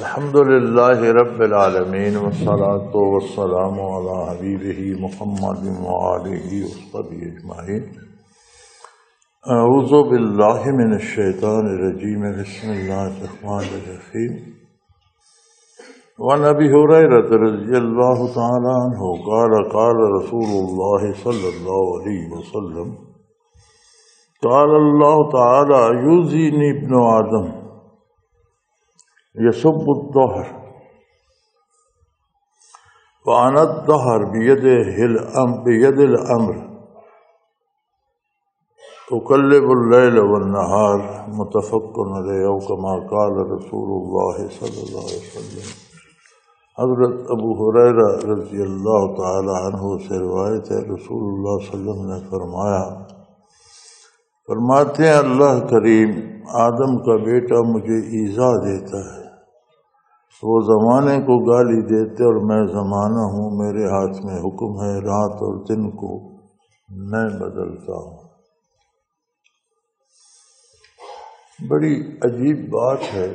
الحمد للہ رب العالمین والصلاة والسلام علی حبیبہ محمد وآلہ وصحبہ اجمعین۔ اعوذ باللہ من الشیطان الرجیم، بسم اللہ الرحمن الرحیم۔ وعن ابی ہریرہ رضی اللہ تعالی عنہ قال قال رسول اللہ صلی اللہ علیہ وسلم قال اللہ تعالی یؤذینی ابن آدم یسب الدہر وأنا الدہر بید الامر اقلب اللیل والنہار متفق علیہ او کما قال رسول اللہ صلی اللہ علیہ وسلم۔ حضرت ابو ہریرہ رضی اللہ تعالی عنہ سے روایت ہے، رسول اللہ صلی اللہ علیہ وسلم نے فرماتے ہیں اللہ کریم آدم کا بیٹا مجھے ایذا دیتا ہے، وہ زمانے کو گالی دیتے اور میں زمانہ ہوں، میرے ہاتھ میں حکم ہے، رات اور دن کو میں بدلتا ہوں۔ بڑی عجیب بات ہے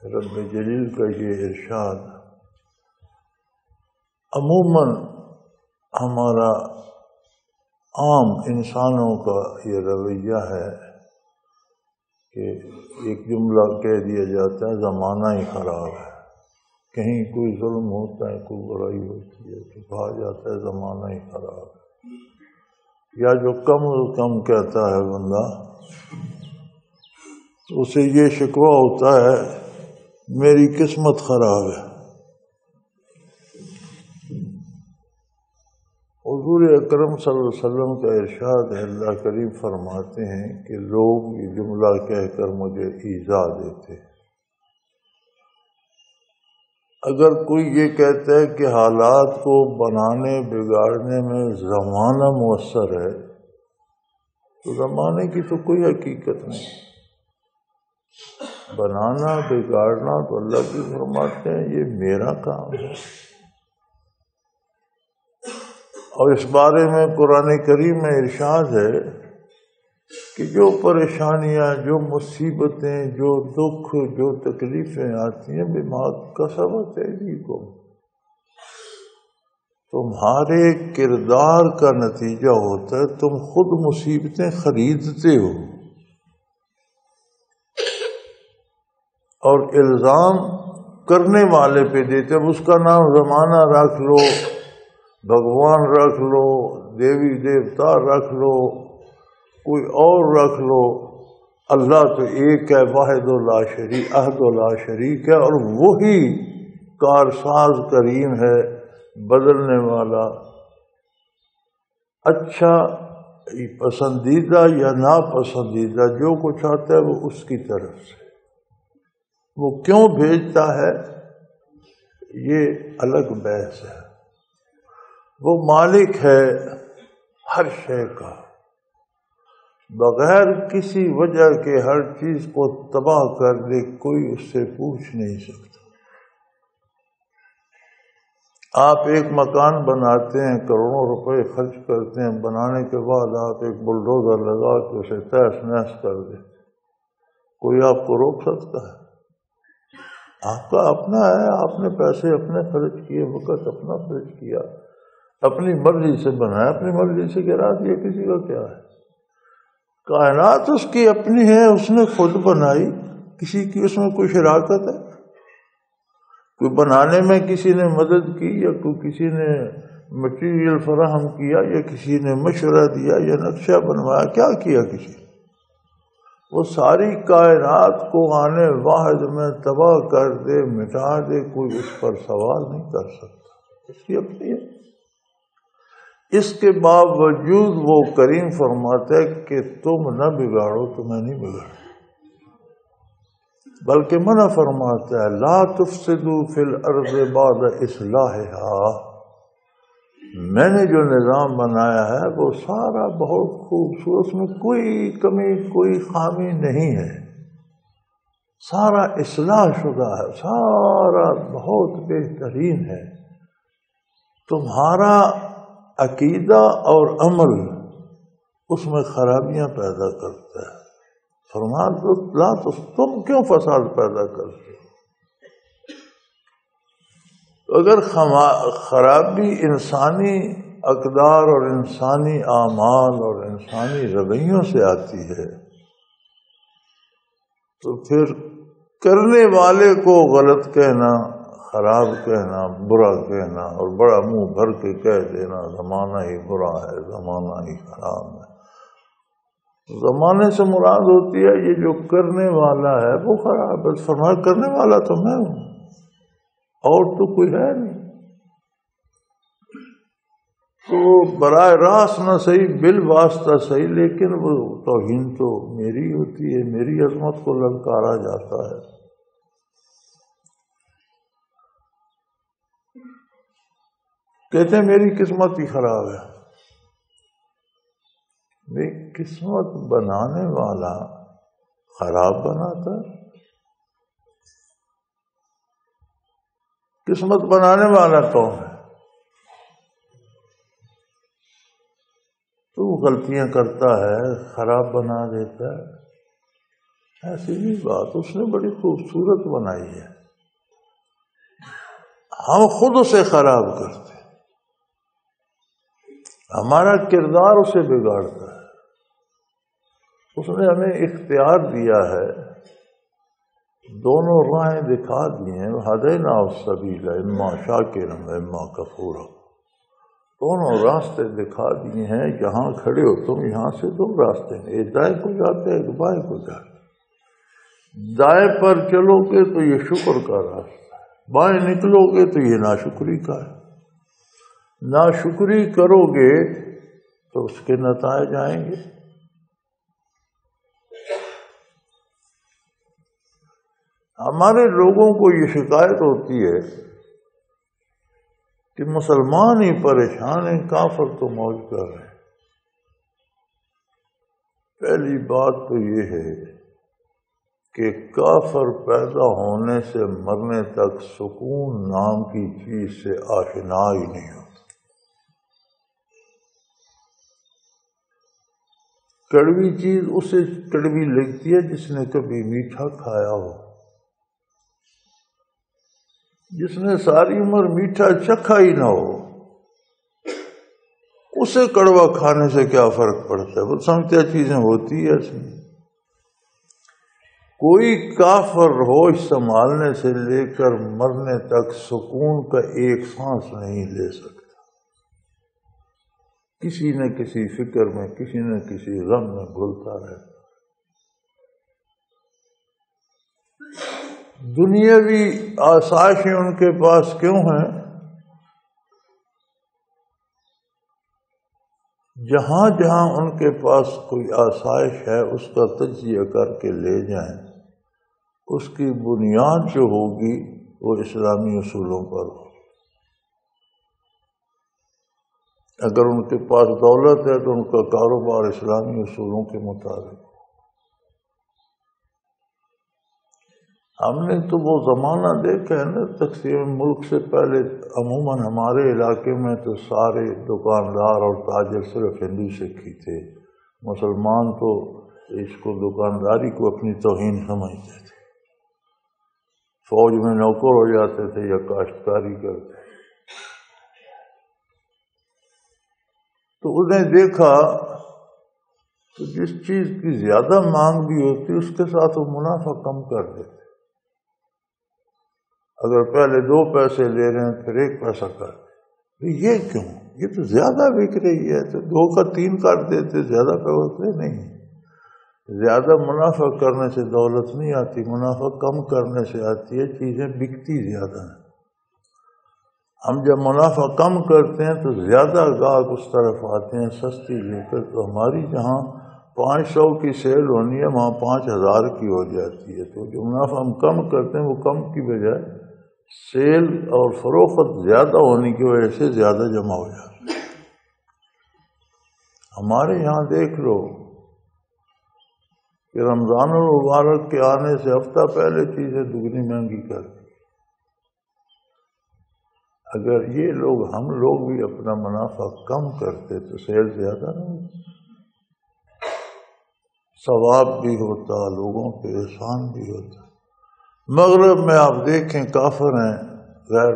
رب جلیل کا یہ ارشاد۔ عموماً ہمارا عام انسانوں کا یہ رویہ ہے کہ ایک جملہ کہہ دیا جاتا ہے زمانہ ہی خراب ہے، کہیں کوئی ظلم ہوتا ہے، کوئی برائی ہوتی ہے تو کہا جاتا ہے زمانہ ہی خراب ہے، یا جو کم از کم کہتا ہے بندہ تو اسے یہ شکوہ ہوتا ہے میری قسمت خراب ہے۔ حضور اکرم صلی اللہ علیہ وسلم کا ارشاد ہے، اللہ کریم فرماتے ہیں کہ لوگ یہ جملہ کہہ کر مجھے ایذا دیتے۔ اگر کوئی یہ کہتا ہے کہ حالات کو بنانے بگاڑنے میں زمانہ مؤثر ہے تو زمانے کی تو کوئی حقیقت نہیں، بنانا بگاڑنا تو اللہ کی فرماتے ہیں یہ میرا کام ہے۔ اور اس بارے میں قرآن کریم میں ارشاد ہے کہ جو پریشانیاں، جو مصیبتیں، جو دکھ، جو تکلیفیں آتی ہیں بما کسبت ایدیکم، تمہارے کردار کا نتیجہ ہوتا ہے، تم خود مصیبتیں خریدتے ہو۔ اور الزام کرنے والے پہ دیتے، اب اس کا نام زمانہ رکھ لو، بھگوان رکھ لو، دیوی دیوتا رکھ لو، کوئی اور رکھ لو، اللہ تو ایک ہے، واحد و لا شریک، احد و لا شریک ہے، اور وہی کارساز کریم ہے، بدلنے والا، اچھا پسندیدہ یا ناپسندیدہ جو کچھ آتا ہے وہ اس کی طرف سے، وہ کیوں بھیجتا ہے یہ الگ بحث ہے۔ وہ مالک ہے ہر شے کا، بغیر کسی وجہ کے ہر چیز کو تباہ کر دے، کوئی اس سے پوچھ نہیں سکتا۔ آپ ایک مکان بناتے ہیں، کروڑوں روپے خرچ کرتے ہیں، بنانے کے بعد آپ ایک بلڈوزر لگا کے اسے تہس نہس کر دیں، کوئی آپ کو روک سکتا ہے؟ آپ کا اپنا ہے، آپ نے پیسے اپنے خرچ کیے، وقت اپنا خرچ کیا، اپنی مرضی سے بنایا، اپنی مرضی سے گرا دیا، کسی کا کیا ہے؟ کائنات اس کی اپنی ہے، اس نے خود بنائی، کسی کی اس میں کوئی شراکت ہے؟ کوئی بنانے میں کسی نے مدد کی، یا کوئی کسی نے مٹیریل فراہم کیا، یا کسی نے مشورہ دیا، یا نقشہ بنوایا، کیا کیا کسی؟ وہ ساری کائنات کو آنے واحد میں تباہ کر دے، مٹا دے، کوئی اس پر سوال نہیں کر سکتا، اس کی اپنی ہے۔ اس کے باوجود وہ کریم فرماتا ہے کہ تم نہ بگاڑو تو میں نہیں بگاڑوں، بلکہ منع فرماتا ہے لا تفسدوا فی الارض بعد اصلاحها، میں نے جو نظام بنایا ہے وہ سارا بہت خوبصورت، اس میں کوئی کمی کوئی خامی نہیں ہے، سارا اصلاح شدہ ہے، سارا بہت بہترین ہے۔ تمہارا عقیدہ اور عمل اس میں خرابیاں پیدا کرتا ہے۔ فرمایا تم کیوں فساد پیدا کرتے ہو؟ اگر خرابی انسانی اقدار اور انسانی اعمال اور انسانی رویوں سے آتی ہے تو پھر کرنے والے کو غلط کہنا، خراب کہنا، برا کہنا اور بڑا منہ بھر کے کہہ دینا زمانہ ہی برا ہے، زمانہ ہی خراب ہے۔ زمانے سے مراد ہوتی ہے یہ جو کرنے والا ہے وہ خراب ہے۔ فرمایا کرنے والا تو میں ہوں اور تو کوئی ہے نہیں۔ تو براہ راست نہ صحیح، بالواسطہ صحیح، لیکن وہ توہین تو میری ہوتی ہے، میری عظمت کو للکارا جاتا ہے۔ کہتے ہیں میری قسمت ہی خراب ہے۔ میری قسمت بنانے والا خراب بناتا ہے؟ قسمت بنانے والا کون ہے؟ تو غلطیاں کرتا ہے، خراب بنا دیتا ہے، ایسی بھی بات اس نے بڑی خوبصورت بنائی ہے، ہم خود اسے خراب کرتے، ہمارا کردار اسے بگاڑتا ہے۔ اس نے ہمیں اختیار دیا ہے، دونوں راہیں دکھا دی ہیں، ہدینا السبیل اما شاکرا و اما کفورا، دونوں راستے دکھا دیے ہیں، جہاں کھڑے ہو تم یہاں سے دو راستے ہیں، ایک دائیں کو جاتے ہیں، ایک بائیں کو جاتے۔ دائیں پر چلو گے تو یہ شکر کا راستہ ہے، بائیں نکلو گے تو یہ ناشکری کا ہے، ناشکری کرو گے تو اس کے نتائج آئیں گے۔ ہمارے لوگوں کو یہ شکایت ہوتی ہے کہ مسلمان ہی پریشان ہیں، کافر تو موج کر رہے ہیں۔ پہلی بات تو یہ ہے کہ کافر پیدا ہونے سے مرنے تک سکون نام کی چیز سے آشنا ہی نہیں ہوتا۔ کڑوی چیز اسے کڑوی لگتی ہے جس نے کبھی میٹھا کھایا ہو، جس نے ساری عمر میٹھا چکھا ہی نہ ہو، اسے کڑوا کھانے سے کیا فرق پڑتا ہے؟ وہ سمجھتے چیزیں ہوتی ہے اس میں۔ کوئی کافر ہوش سنبھالنے سے لے کر مرنے تک سکون کا ایک سانس نہیں لے سکتا، کسی نہ کسی فکر میں، کسی نہ کسی غم میں گھلتا رہتا۔ دنیاوی آسائشیں ان کے پاس کیوں ہیں؟ جہاں جہاں ان کے پاس کوئی آسائش ہے اس کا تجزیہ کر کے لے جائیں، اس کی بنیاد جو ہوگی وہ اسلامی اصولوں پر ہو۔ اگر ان کے پاس دولت ہے تو ان کا کاروبار اسلامی اصولوں کے مطابق۔ ہم نے تو وہ زمانہ دیکھا ہے نا، تقسیم ملک سے پہلے عموماً ہمارے علاقے میں تو سارے دکاندار اور تاجر صرف ہندو سکھ ہی تھے، مسلمان تو اس کو دکانداری کو اپنی توہین سمجھتے تھے، فوج میں نوکر ہو جاتے تھے یا کاشتکاری کرتے۔ تو انہیں دیکھا تو جس چیز کی زیادہ مانگ بھی ہوتی اس کے ساتھ وہ منافع کم کر دیتے۔ اگر پہلے 2 پیسے لے رہے ہیں پھر 1 پیسہ کر دیں، یہ کیوں؟ یہ تو زیادہ بک رہی ہے، تو 2 کا 3 کر دیتے، زیادہ پیسے نہیں۔ زیادہ منافع کرنے سے دولت نہیں آتی، منافع کم کرنے سے آتی ہے، چیزیں بکتی زیادہ ہیں۔ ہم جب منافع کم کرتے ہیں تو زیادہ گاہک اس طرف آتے ہیں سستی لے کر، تو ہماری جہاں 500 کی سیل ہونی ہے وہاں 5000 کی ہو جاتی ہے۔ تو جو منافع ہم کم کرتے ہیں وہ کم کی بجائے سیل اور فروخت زیادہ ہونے کی وجہ سے زیادہ جمع ہو جاتا ہے۔ ہمارے یہاں دیکھ لو کہ رمضان المبارک کے آنے سے ہفتہ پہلے چیزیں دگنی مہنگی کر دی۔ اگر یہ لوگ، ہم لوگ بھی اپنا منافع کم کرتے تو سیل زیادہ نہ ہوتی، ثواب بھی ہوتا، لوگوں پہ احسان بھی ہوتا۔ مغرب میں آپ دیکھیں کافر ہیں، غیر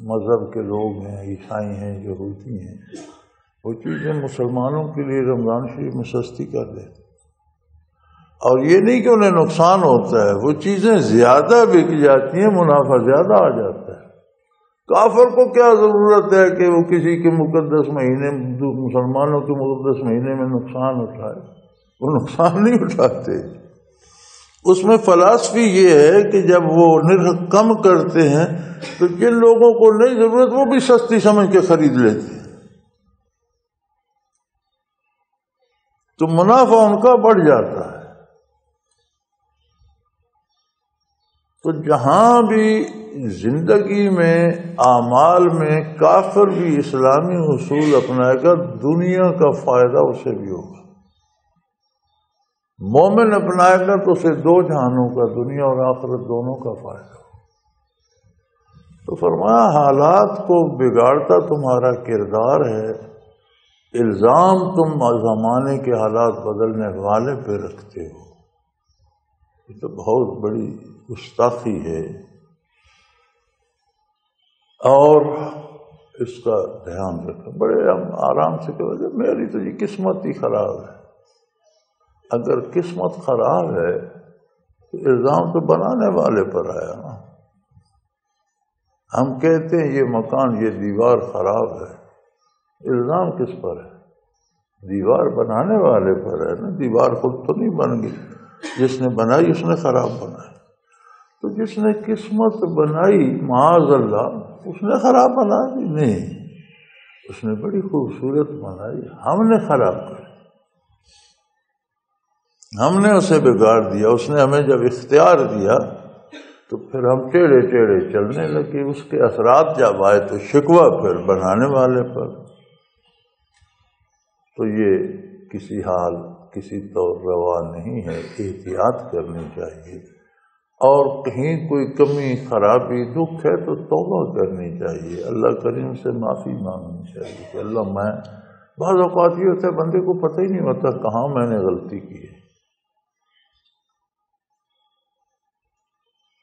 مذہب کے لوگ ہیں، عیسائی ہیں، یہودی ہیں، وہ چیزیں مسلمانوں کے لیے رمضان شریف میں سستی کر دیتے، اور یہ نہیں کہ انہیں نقصان ہوتا ہے، وہ چیزیں زیادہ بک جاتی ہیں، منافع زیادہ آ جاتا ہے۔ کافر کو کیا ضرورت ہے کہ وہ کسی کے مقدس مہینے، مسلمانوں کے مقدس مہینے میں نقصان اٹھائے؟ وہ نقصان نہیں اٹھاتے۔ اس میں فلسفی یہ ہے کہ جب وہ نرخ کم کرتے ہیں تو جن لوگوں کو نہیں ضرورت وہ بھی سستی سمجھ کے خرید لیتے ہیں، تو منافع ان کا بڑھ جاتا ہے۔ تو جہاں بھی زندگی میں، اعمال میں کافر بھی اسلامی اصول اپنائے گا، دنیا کا فائدہ اسے بھی ہوگا۔ مومن اپنائے گا تو اسے دو جہانوں کا، دنیا اور آخرت دونوں کا فائدہ ہوگا۔ تو فرمایا حالات کو بگاڑتا تمہارا کردار ہے، الزام تم زمانے کے حالات بدلنے والے پہ رکھتے ہو، یہ تو بہت بڑی گستاخی ہے، اور اس کا دھیان رکھیں۔ بڑے آرام سے کہ میری تو یہ قسمت ہی خراب ہے۔ اگر قسمت خراب ہے تو الزام تو بنانے والے پر آیا نا۔ ہم کہتے ہیں یہ مکان، یہ دیوار خراب ہے، الزام کس پر ہے؟ دیوار بنانے والے پر ہے نا، دیوار خود تو نہیں بن گئی، جس نے بنائی اس نے خراب بنائی۔ تو جس نے قسمت بنائی معاذ اللہ اس نے خراب بنا دی؟ نہیں، اس نے بڑی خوبصورت بنائی، ہم نے خراب کر، ہم نے اسے بگاڑ دیا۔ اس نے ہمیں جب اختیار دیا تو پھر ہم ٹیڑھے ٹیڑھے چلنے لگے، اس کے اثرات جب آئے تو شکوہ پھر بنانے والے پر۔ تو یہ کسی حال کسی طور روا نہیں ہے، احتیاط کرنی چاہیے، اور کہیں کوئی کمی خرابی دکھ ہے تو توبہ کرنی چاہیے، اللہ کریم سے معافی مانگنی چاہیے کہ اللہ میں، بعض اوقات یہ ہوتا ہے بندے کو پتہ ہی نہیں ہوتا کہاں میں نے غلطی کی ہے،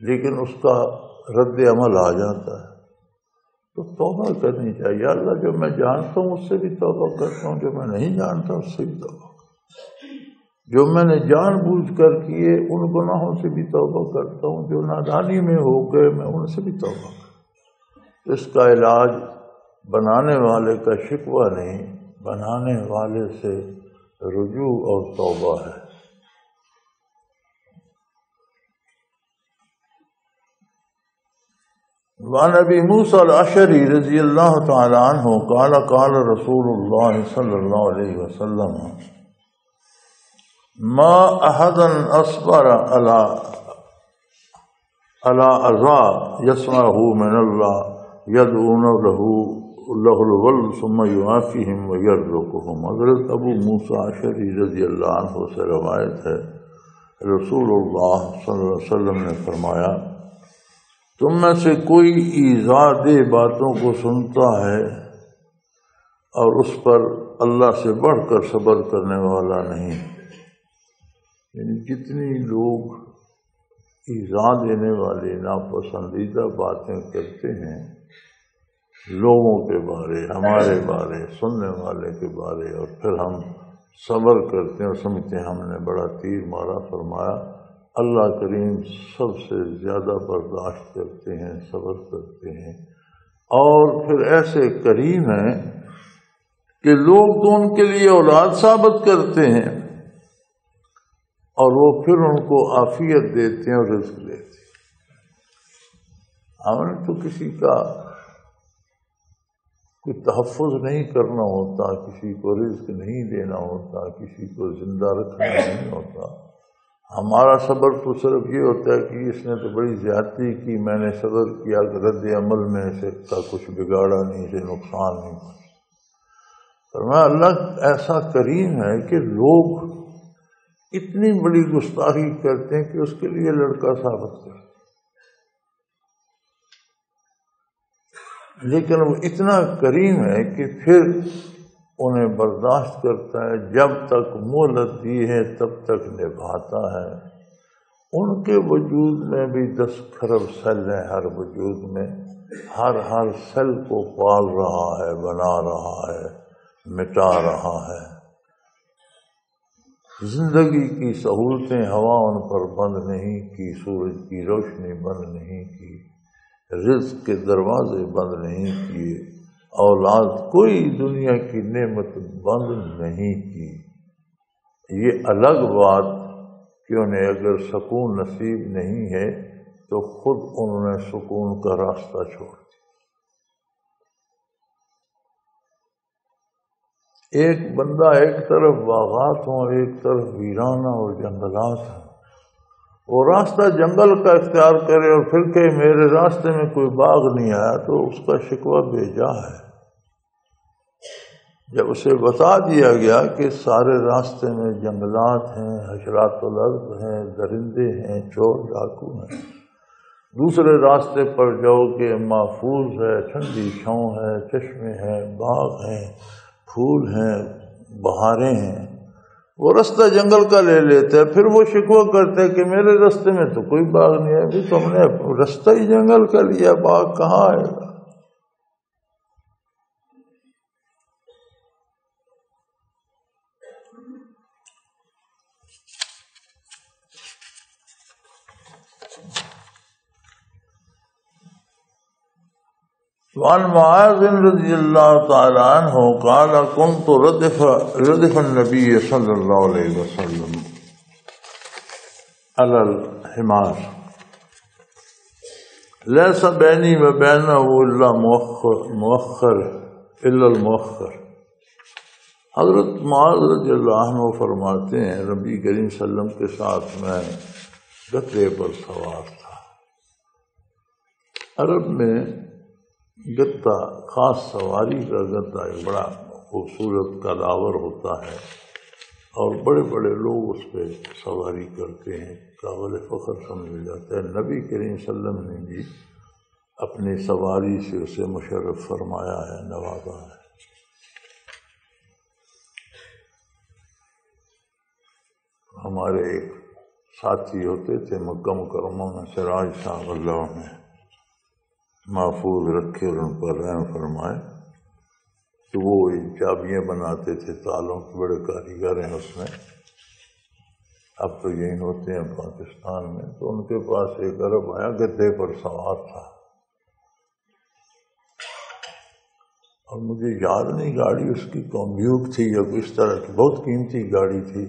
لیکن اس کا رد عمل آ جاتا ہے، تو توبہ کرنی چاہیے۔ اللہ جو میں جانتا ہوں اس سے بھی توبہ کرتا ہوں، جو میں نہیں جانتا اس سے بھی توبہ، جو میں نے جان بوجھ کر کیے ان گناہوں سے بھی توبہ کرتا ہوں، جو نادانی میں ہو گئے میں ان سے بھی توبہ کرتا ہوں۔ اس کا علاج بنانے والے کا شکوہ نہیں، بنانے والے سے رجوع اور توبہ ہے۔ وعن ابی موسیٰ الاشعری رضی اللہ تعالی عنہ قال قال رسول اللہ صلی اللہ علیہ وسلم ما احدا اصبر على اذى يسمعه من الله يدعون له الولد ثم يعافيهم ويرزقهم۔ حضرت ابو موسیٰ اشعری رضی اللہ عنہ سے روایت ہے، رسول اللہ صلی اللہ علیہ وسلم نے فرمایا تم میں سے کوئی ایذا دہ باتوں کو سنتا ہے اور اس پر اللہ سے بڑھ کر صبر کرنے والا نہیں، یعنی جتنی لوگ ایذا دینے والے ناپسندیدہ باتیں کرتے ہیں لوگوں کے بارے، ہمارے بارے، سننے والے کے بارے، اور پھر ہم صبر کرتے ہیں اور سمجھتے ہیں ہم نے بڑا تیر مارا، فرمایا اللہ کریم سب سے زیادہ برداشت کرتے ہیں، صبر کرتے ہیں، اور پھر ایسے کریم ہیں کہ لوگ تو ان کے لیے اولاد ثابت کرتے ہیں اور وہ پھر ان کو عافیت دیتے ہیں اور رزق دیتے ہیں۔ ہم نے تو کسی کا کوئی تحفظ نہیں کرنا ہوتا، کسی کو رزق نہیں دینا ہوتا، کسی کو زندہ رکھنا نہیں ہوتا، ہمارا صبر تو صرف یہ ہوتا ہے کہ اس نے تو بڑی زیادتی کی، میں نے صبر کیا کہ رد عمل میں سے کا کچھ بگاڑا نہیں، اسے نقصان نہیں پہنچا۔ فرمایا اللہ ایسا کریم ہے کہ لوگ اتنی بڑی گستاخی کرتے ہیں کہ اس کے لیے لڑکا ثابت کرتے، لیکن وہ اتنا کریم ہے کہ پھر انہیں برداشت کرتا ہے، جب تک مہلت دی ہے تب تک نبھاتا ہے۔ ان کے وجود میں بھی 10 کھرب سیل ہیں ہر وجود میں، ہر سیل کو پال رہا ہے، بنا رہا ہے، مٹا رہا ہے۔ زندگی کی سہولتیں ہوا ان پر بند نہیں کی، سورج کی روشنی بند نہیں کی، رزق کے دروازے بند نہیں کیے، اولاد کوئی دنیا کی نعمت بند نہیں کی۔ یہ الگ بات کہ انہیں اگر سکون نصیب نہیں ہے تو خود انہوں نے سکون کا راستہ چھوڑ دیا۔ ایک بندہ ایک طرف باغات ہوں، ایک طرف ویرانہ اور جنگلات ہیں، وہ راستہ جنگل کا اختیار کرے اور پھر کہ میرے راستے میں کوئی باغ نہیں آیا تو اس کا شکوہ بے جا ہے۔ جب اسے بتا دیا گیا کہ سارے راستے میں جنگلات ہیں، حشرات الارض ہیں، درندے ہیں، چور ڈاکو ہیں، دوسرے راستے پر جاؤ کہ محفوظ ہے، ٹھنڈی چھاؤں ہے، چشمے ہیں، باغ ہیں، پھول ہیں، بہاریں ہیں، وہ رستہ جنگل کا لے لیتے ہیں۔ پھر وہ شکوہ کرتے ہیں کہ میرے راستے میں تو کوئی باغ نہیں ہے۔ ابھی تم نے رستہ ہی جنگل کا لیا، باغ کہاں آئے گا؟ وعن معاذ رضی اللہ تعالی عنہ قال كنت ردف النبی صلی اللہ علیہ وسلم علی الحمار لیس بینی و بینہ الا مؤخر حضرت معاذ رضی اللہ عنہ فرماتے ہیں نبی کریم صلی اللہ علیہ وسلم کے ساتھ میں گدھے پر سوار تھا۔ عرب میں گدھا خاص سواری کا گدھا ایک بڑا خوبصورت کداور ہوتا ہے اور بڑے بڑے لوگ اس پہ سواری کرتے ہیں، قابل فخر سمجھا جاتا ہے۔ نبی کریم صلی اللہ علیہ وسلم نے بھی اپنی سواری سے اسے مشرف فرمایا ہے، نوازا ہے۔ ہمارے ایک ساتھی ہوتے تھے مکہ مکرمہ میں، سراج صاحب اللہ نے محفوظ رکھے اور ان پر رحم فرمائے، تو وہ چابیاں بناتے تھے، تالوں کے بڑے کاریگر ہیں اس میں، اب تو یہی ہوتے ہیں پاکستان میں۔ تو ان کے پاس ایک عرب آیا، گدھے پر سوار تھا، اور مجھے یاد نہیں گاڑی اس کی کمبیوک تھی یا کس طرح کی، بہت قیمتی گاڑی تھی۔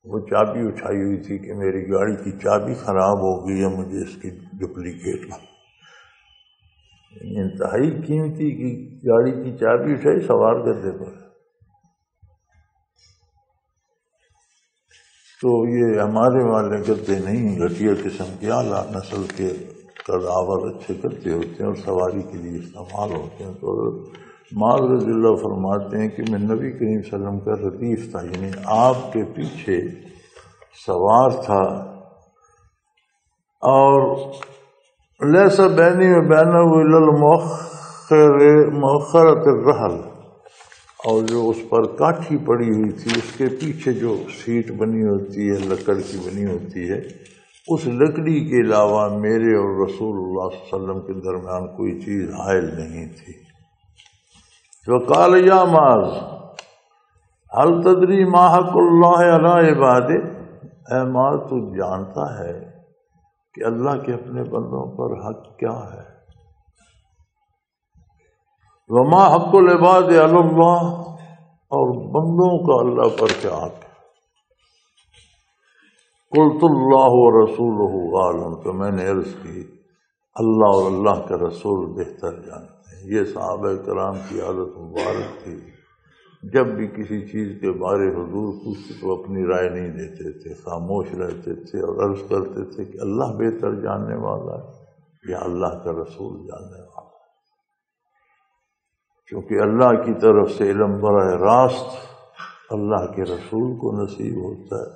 وہ چابی اٹھائی ہوئی تھی کہ میری گاڑی کی چابی خراب ہو گئی ہے، مجھے اس کی ڈپلیکیٹ انتہائی قیمتی کی گاڑی کی چابی اٹھائی، سوار گدھے پر۔ تو یہ ہمارے والے گدھے نہیں، گھٹیا قسم کے اعلیٰ نسل کے کداور اچھے گدھے ہوتے ہیں اور سواری کے لیے استعمال ہوتے ہیں۔ تو معاذ رضی اللہ فرماتے ہیں کہ میں نبی کریم صلی اللہ علیہ وسلم کا ردیف تھا، یعنی آپ کے پیچھے سوار تھا، اور لیس بینی و بینہ الا مؤخرۃ الرحل، اور جو اس پر کاٹھی پڑی ہوئی تھی اس کے پیچھے جو سیٹ بنی ہوتی ہے، لکڑ کی بنی ہوتی ہے، اس لکڑی کے علاوہ میرے اور رسول اللہ صلی اللہ علیہ وسلم کے درمیان کوئی چیز حائل نہیں تھی۔ وقال یا معاذ هل تدری ما حق اللہ علی عبادہ، اے معاذ تو جانتا ہے کہ اللہ کے اپنے بندوں پر حق کیا ہے؟ وما حق العباد علی اللہ، اور بندوں کا اللہ پر کیا حق ہے؟ قلت اللہ ورسولہ عالم، تو میں نے عرض کی اللہ اور اللہ کا رسول بہتر جانتے ہیں۔ یہ صحابہ کرام کی عادت مبارک تھی، جب بھی کسی چیز کے بارے حضور پوچھتے تو اپنی رائے نہیں دیتے تھے، خاموش رہتے تھے اور عرض کرتے تھے کہ اللہ بہتر جاننے والا ہے یا اللہ کا رسول جاننے والا ہے، کیونکہ اللہ کی طرف سے علم براہ راست اللہ کے رسول کو نصیب ہوتا ہے،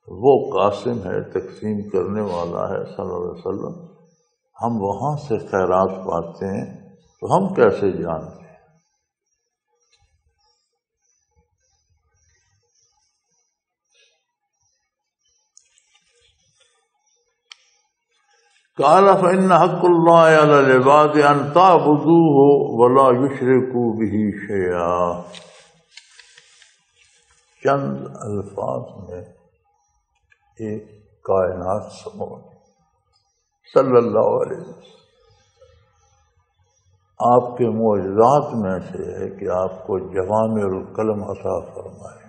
وہ قاسم ہے، تقسیم کرنے والا ہے صلی اللہ علیہ وسلم۔ ہم وہاں سے خیرات پاتے ہیں تو ہم کیسے جانتے ہیں؟ قال فإن حق الله على العباد أن تعبدوه ولا يشركوا به شيئا. چند الفاظ میں ایک کائنات سمو صلی اللہ علیہ وسلم. آپ کے معجزات میں سے ہے کہ آپ کو جوامع الکلم عطا فرمائے.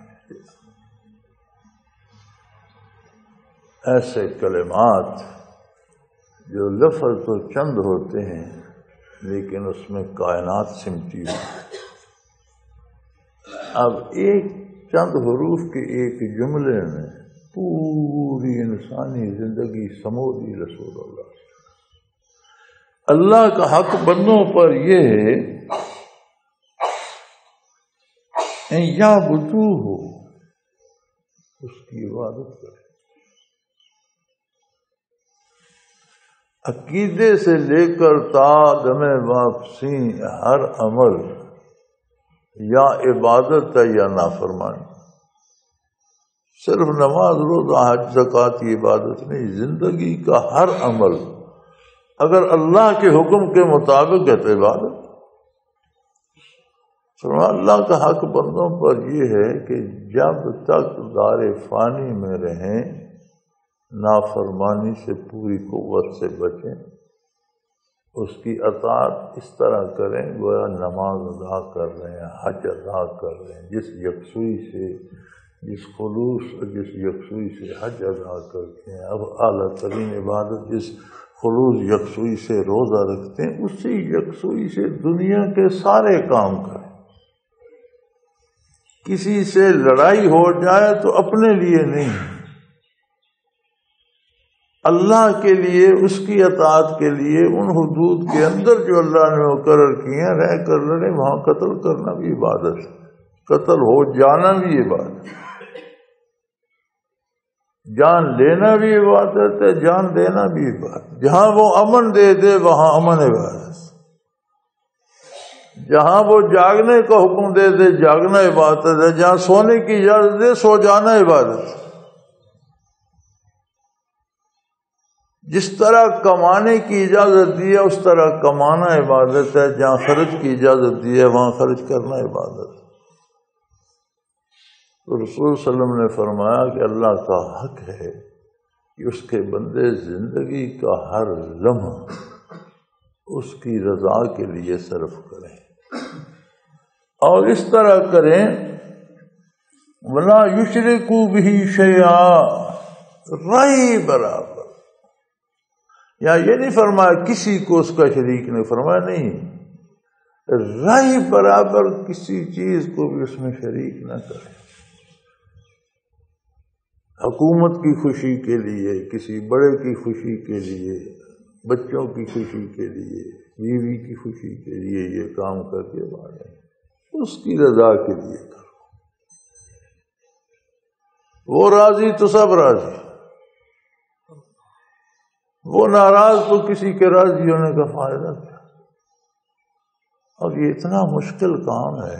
ایسے کلمات جو لفظ تو چند ہوتے ہیں لیکن اس میں کائنات سمٹی ہوئی. اب ایک چند حروف کے ایک جملے میں پوری انسانی زندگی سمو دی رسول اللہ. اللہ کا حق بندوں پر یہ ہے یا بدو ہو اس کی عبادت کرے. عقیدے سے لے کر تا دم واپسی ہر عمل یا عبادت ہے یا نافرمانی. صرف نماز روزہ حج زکوٰۃ کی عبادت نہیں، زندگی کا ہر عمل اگر اللہ کے حکم کے مطابق ہے تو عبادت. اللہ کا حق بندوں پر یہ ہے کہ جب تک دار فانی میں رہیں نافرمانی سے پوری قوت سے بچیں، اس کی اطاعت اس طرح کریں گویا نماز ادا کر رہے ہیں، حج ادا کر رہے ہیں، جس یکسوئی سے، جس خلوص اور جس یکسوئی سے حج ادا کرتے ہیں. اب اعلیٰ ترین عبادت جس خلوص یکسوئی سے روزہ رکھتے ہیں، اسی یکسوئی سے دنیا کے سارے کام کریں. کسی سے لڑائی ہو جائے تو اپنے لیے نہیں، اللہ کے لیے، اس کی اطاعت کے لیے، ان حدود کے اندر جو اللہ نے مقرر کیے ہیں رہ کر لڑے. وہاں قتل کرنا بھی عبادت ہے، قتل ہو جانا بھی عبادت ہے، جان لینا بھی عبادت ہے، جان دینا بھی عبادت. جہاں وہ امن دے دے وہاں امن عبادت، جہاں وہ جاگنے کا حکم دے دے جاگنا عبادت ہے، جہاں سونے کی اجازت دے سو جانا عبادت ہے. جس طرح کمانے کی اجازت دی ہے اس طرح کمانا عبادت ہے، جہاں خرچ کی اجازت دی ہے وہاں خرچ کرنا عبادت ہے. تو رسول صلی اللہ علیہ وسلم نے فرمایا کہ اللہ کا حق ہے کہ اس کے بندے زندگی کا ہر لمحہ اس کی رضا کے لیے صرف کریں، اور اس طرح کریں وَلَا يُشْرِكُوا بِهِ شَيْئًا، رائے برابر. یا یہ نہیں فرمایا کسی کو اس کا شریک نہیں، فرمایا نہیں، رائے برابر کسی چیز کو بھی اس میں شریک نہ کریں. حکومت کی خوشی کے لیے، کسی بڑے کی خوشی کے لیے، بچوں کی خوشی کے لیے، بیوی کی خوشی کے لیے یہ کام کر کے بھاگیں، اس کی رضا کے لیے کرو. وہ راضی تو سب راضی، وہ ناراض تو کسی کے راضی ہونے کا فائدہ کیا. اور یہ اتنا مشکل کام ہے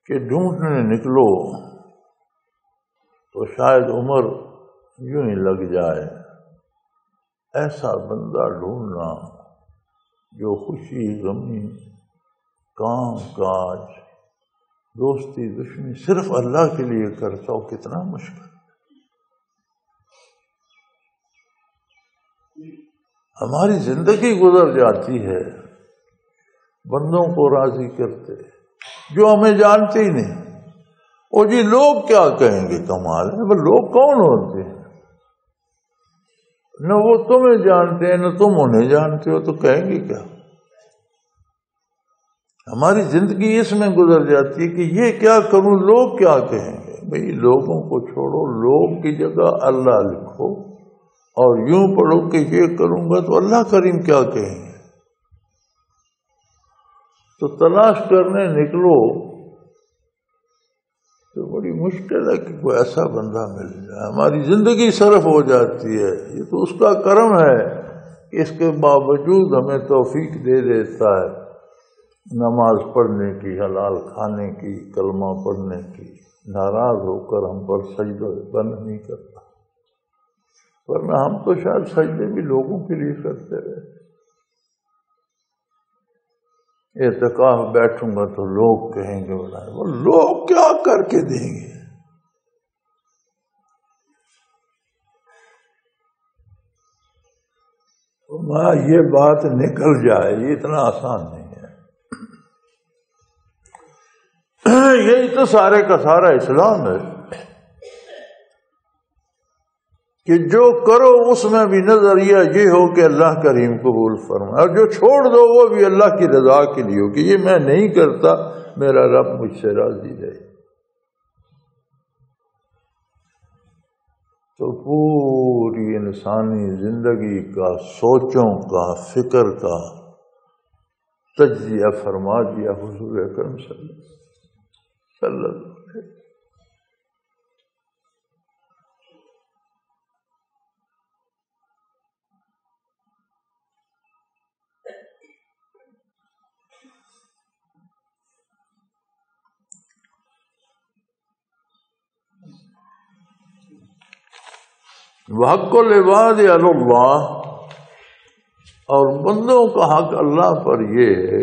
کہ ڈھونڈنے نکلو تو شاید عمر یوں ہی لگ جائے. ایسا بندہ ڈھونڈنا جو خوشی غمی کام کاج دوستی دشمنی صرف اللہ کے لیے کرتا ہو، کتنا مشکل. ہماری زندگی گزر جاتی ہے بندوں کو راضی کرتے جو ہمیں جانتے ہی نہیں. او جی لوگ کیا کہیں گے، کمال ہے. پر لوگ کون ہوتے ہیں؟ نہ وہ تمہیں جانتے ہیں نہ تم انہیں جانتے ہو، تو کہیں گے کیا. ہماری زندگی اس میں گزر جاتی ہے کہ یہ کیا کروں، لوگ کیا کہیں گے. بھئی لوگوں کو چھوڑو، لوگ کی جگہ اللہ لکھو اور یوں پڑھو کہ یہ کروں گا تو اللہ کریم کیا کہیں گے. تو تلاش کرنے نکلو تو بڑی مشکل ہے کہ کوئی ایسا بندہ مل جائے. ہماری زندگی صرف ہو جاتی ہے. یہ تو اس کا کرم ہے کہ اس کے باوجود ہمیں توفیق دے دیتا ہے نماز پڑھنے کی، حلال کھانے کی، کلمہ پڑھنے کی، ناراض ہو کر ہم پر سجدہ بند نہیں کرتا، ورنہ ہم تو شاید سجدے بھی لوگوں کے لیے کرتے رہے۔ اعتکاف بیٹھوں گا تو لوگ کہیں گے بلائے، وہ لوگ کیا کر کے دیں گے؟ یہ بات نکل جائے، یہ اتنا آسان نہیں ہے۔ یہی تو سارے کا سارا اسلام ہے کہ جو کرو اس میں بھی نظریہ یہ ہو کہ اللہ کریم قبول فرمائے، اور جو چھوڑ دو وہ بھی اللہ کی رضا کے لیے ہو کہ یہ میں نہیں کرتا، میرا رب مجھ سے راضی رہے۔ تو پوری انسانی زندگی کا، سوچوں کا، فکر کا تجزیہ فرما دیا حضور اکرم صلی اللہ علیہ وسلم۔ وحق العباد علی اللہ، اور بندوں کا حق اللہ پر یہ ہے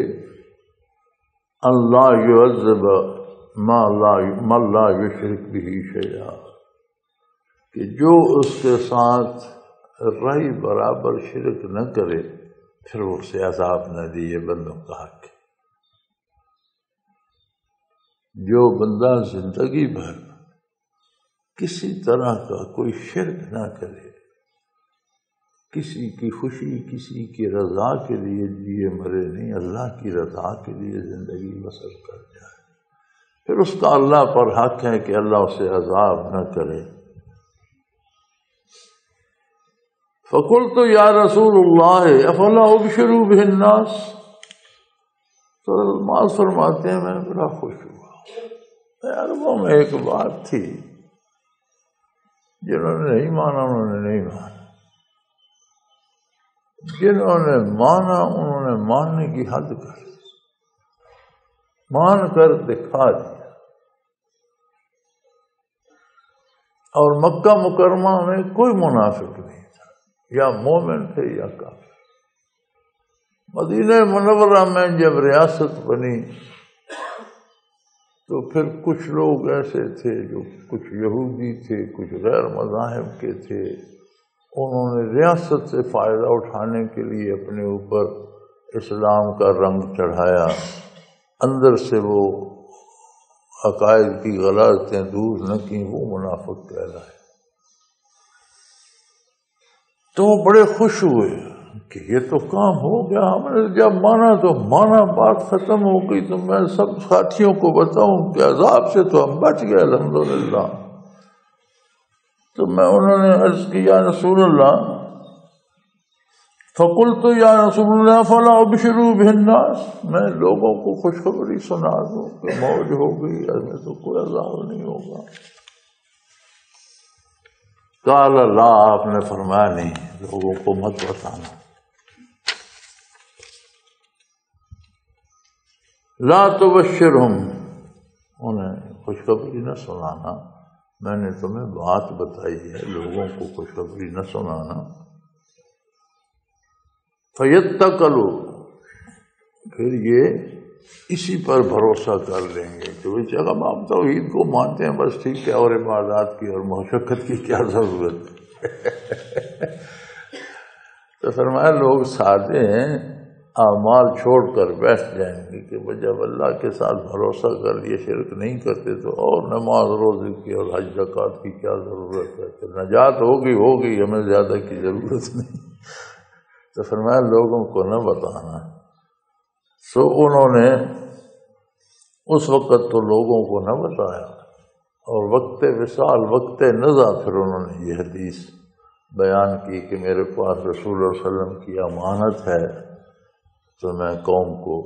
اللہ يعذب من لا یشرک بہ شیئا، کہ جو اس کے ساتھ رہی برابر شرک نہ کرے پھر اسے عذاب نہ دے۔ یہ بندوں کا حق ہے۔ جو بندہ زندگی بھر کسی طرح کا کوئی شرک نہ کرے، کسی کی خوشی، کسی کی رضا کے لیے جیے مرے نہیں، اللہ کی رضا کے لیے زندگی بسر کر جائے، پھر اس کا اللہ پر حق ہے کہ اللہ اسے عذاب نہ کرے۔ فَقُلْتُ يَا رَسُولُ اللَّهِ أَفَلَا أُبْشِرُ بِهِ النَّاسِ، تو معاذ فرماتے ہیں میں بڑا خوش ہوا۔ عربوں میں ایک بات تھی، جنہوں نے نہیں مانا انہوں نے نہیں مانا، جنہوں نے مانا انہوں نے ماننے کی حد کر دی، مان کر دکھا دیا۔ اور مکہ مکرمہ میں کوئی منافق نہیں تھا، یا مومن تھے یا کافر۔ مدینہ منورہ میں جب ریاست بنی تو پھر کچھ لوگ ایسے تھے جو کچھ یہودی تھے، کچھ غیر مذاہب کے تھے، انہوں نے ریاست سے فائدہ اٹھانے کے لیے اپنے اوپر اسلام کا رنگ چڑھایا، اندر سے وہ عقائد کی غلطیں دور نہ کی، وہ منافق کہلائے۔ تو وہ بڑے خوش ہوئے کہ یہ تو کام ہو گیا، ہم نے جب مانا تو مانا، بات ختم ہو گئی۔ تو میں سب ساتھیوں کو بتاؤں کہ عذاب سے تو ہم بچ گئے الحمدللہ۔ تو انہوں نے عرض کی یا رسول اللہ، فقلت یا رسول اللہ فلا ابشروا بہ الناس، میں لوگوں کو خوشخبری سنا دوں کہ موج ہو گئی، میں تو کوئی عذاب نہیں ہوگا۔ قال لا، آپ نے فرمایا نہیں، لوگوں کو مت بتانا، لا تبشرہم، انہیں خوشخبری نہ سنانا، میں نے تمہیں بات بتائی ہے، لوگوں کو خوشخبری نہ سنانا۔ فیتکلوا، پھر یہ اسی پر بھروسہ کر لیں گے کہ جب آپ توحید کو مانتے ہیں بس ٹھیک ہے، اور عبادات کی اور مشقت کی کیا ضرورت ہے۔ تو فرمایا لوگ سادے ہیں، اعمال چھوڑ کر بیٹھ جائیں گے کہ جب اللہ کے ساتھ بھروسہ کر لیے شرک نہیں کرتے تو اور نماز روزے کی اور حج زکوٰۃ کی کیا ضرورت ہے، تو نجات ہوگی، ہمیں زیادہ کی ضرورت نہیں۔ تو فرمایا لوگوں کو نہ بتانا۔ سو انہوں نے اس وقت تو لوگوں کو نہ بتایا، اور وقت وصال، وقت نزع، پھر انہوں نے یہ حدیث بیان کی کہ میرے پاس رسول اللہ صلی اللہ علیہ وسلم کی امانت ہے تو میں قوم کو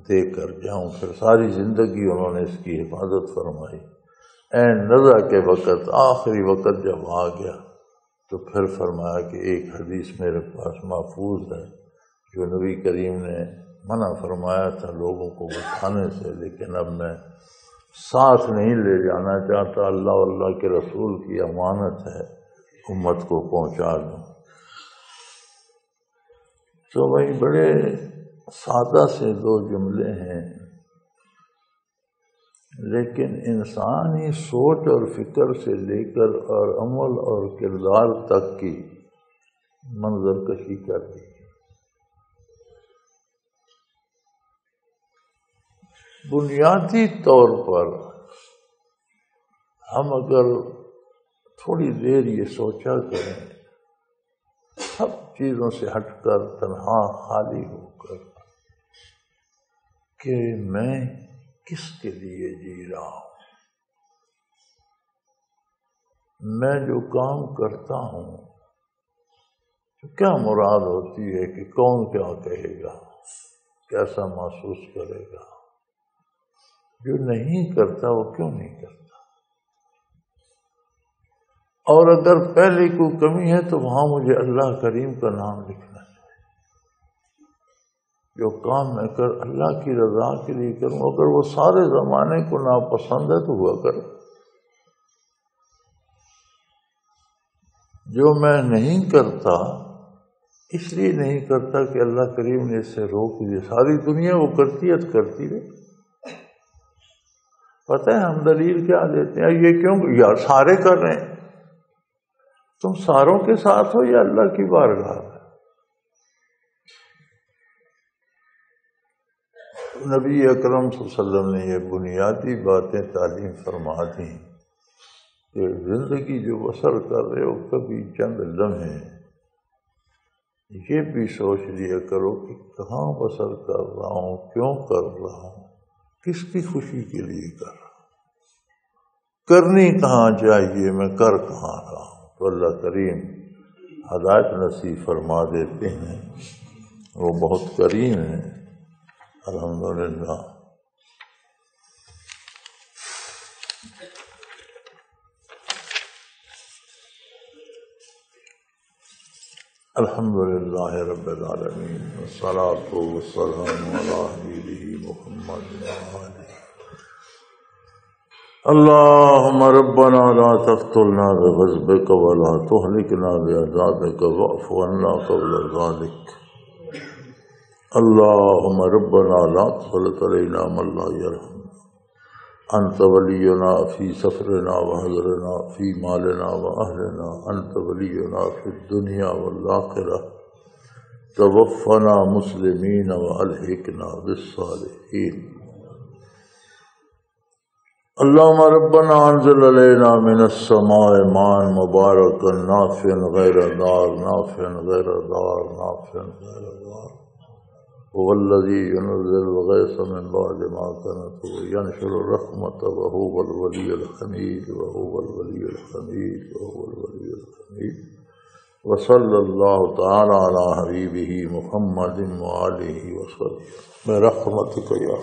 دے کر جاؤں۔ پھر ساری زندگی انہوں نے اس کی حفاظت فرمائی۔ این نزع کے وقت، آخری وقت جب آ گیا تو پھر فرمایا کہ ایک حدیث میرے پاس محفوظ ہے جو نبی کریم نے منع فرمایا تھا لوگوں کو بتانے سے، لیکن اب میں ساتھ نہیں لے جانا چاہتا، اللہ واللہ کے رسول کی امانت ہے امت کو پہنچا دوں۔ تو بھائی بڑے سادہ سے دو جملے ہیں، لیکن انسانی سوچ اور فکر سے لے کر اور عمل اور کردار تک کی منظر کشی کر دی۔ بنیادی طور پر ہم اگر تھوڑی دیر یہ سوچا کریں، سب چیزوں سے ہٹ کر تنہا خالی ہو کر، کہ میں کس کے لیے جی رہا ہوں، میں جو کام کرتا ہوں تو کیا مراد ہوتی ہے، کہ کون کیا کہے گا، کیسا محسوس کرے گا، جو نہیں کرتا وہ کیوں نہیں کرتا، اور اگر پہلے کوئی کمی ہے تو وہاں مجھے اللہ کریم کا نام لکھنا چاہیے۔ جو کام میں کر اللہ کی رضا کے لیے کروں، اگر وہ سارے زمانے کو ناپسند ہے تو ہوا کر، جو میں نہیں کرتا اس لیے نہیں کرتا کہ اللہ کریم نے اس سے روک دیا، ساری دنیا وہ کرتی ہے تو کرتی رہے۔ پتہ ہے ہم دلیل کیا دیتے ہیں، یہ کیوں یار سارے کر رہے ہیں، تم ساروں کے ساتھ ہو یا اللہ کی بارگاہ میں؟ نبی اکرم صلی اللہ علیہ وسلم نے یہ بنیادی باتیں تعلیم فرما دی کہ زندگی جو بسر کر رہے ہو کبھی چند لمحے یہ بھی سوچ لیا کرو کہ کہاں بسر کر رہا ہوں، کیوں کر رہا ہوں، کس کی خوشی کے لیے کر رہا ہوں، کرنی کہاں چاہیے، میں کر کہاں رہا ہوں۔ تو اللہ کریم ہدایت نصیب فرما دیتے ہیں، وہ بہت کریم ہیں الحمدللہ۔ الحمدللہ رب العالمین، والصلاة والسلام علی حبیبہ محمد وآلہ۔ اللہم ربنا لا تقتلنا بغضبک ولا تہلکنا بعذابک واعف عنا قبل ذلک۔ اللہم ربنا لا تسلط علینا من لا یرحمنا، انت ولینا فی سفرنا وحضرنا فی مالنا واہلنا، انت ولینا فی الدنیا والآخرہ، توفنا مسلمین والحقنا بالصالحین۔ اللہم ربنا انزل علینا من السماء ماء مبارکا نافعا غیر ضار، نافعا غیر ضار، نافعا غیر ضار، هو الذی ينزل الغیث من بعد ما قنطوا وینشر الرحمة وهو الولی الحمید، وهو الولی الحمید، وهو الولی الحمید۔ وصلی اللہ تعالی علی حبیبہ محمد وآلہ وسلم برحمتک یا